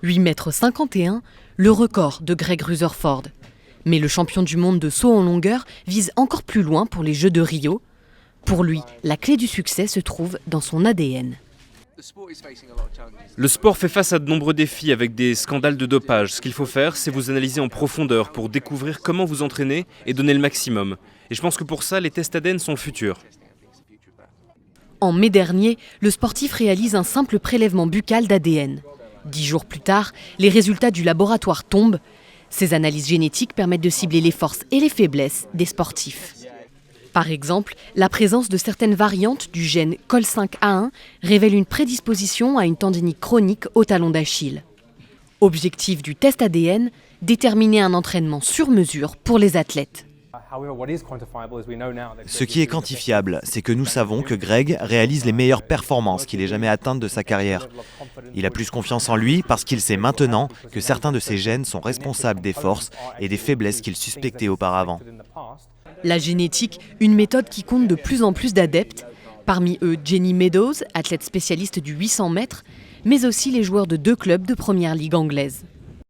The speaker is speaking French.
8,51 m, le record de Greg Rutherford. Mais le champion du monde de saut en longueur vise encore plus loin pour les Jeux de Rio. Pour lui, la clé du succès se trouve dans son ADN. Le sport fait face à de nombreux défis avec des scandales de dopage. Ce qu'il faut faire, c'est vous analyser en profondeur pour découvrir comment vous entraîner et donner le maximum. Et je pense que pour ça, les tests ADN sont le futur. En mai dernier, le sportif réalise un simple prélèvement buccal d'ADN. 10 jours plus tard, les résultats du laboratoire tombent. Ces analyses génétiques permettent de cibler les forces et les faiblesses des sportifs. Par exemple, la présence de certaines variantes du gène COL5A1 révèle une prédisposition à une tendinite chronique au talon d'Achille. Objectif du test ADN, déterminer un entraînement sur mesure pour les athlètes. Ce qui est quantifiable, c'est que nous savons que Greg réalise les meilleures performances qu'il ait jamais atteintes de sa carrière. Il a plus confiance en lui parce qu'il sait maintenant que certains de ses gènes sont responsables des forces et des faiblesses qu'il suspectait auparavant. La génétique, une méthode qui compte de plus en plus d'adeptes, parmi eux Jenny Meadows, athlète spécialiste du 800 mètres, mais aussi les joueurs de 2 clubs de première ligue anglaise.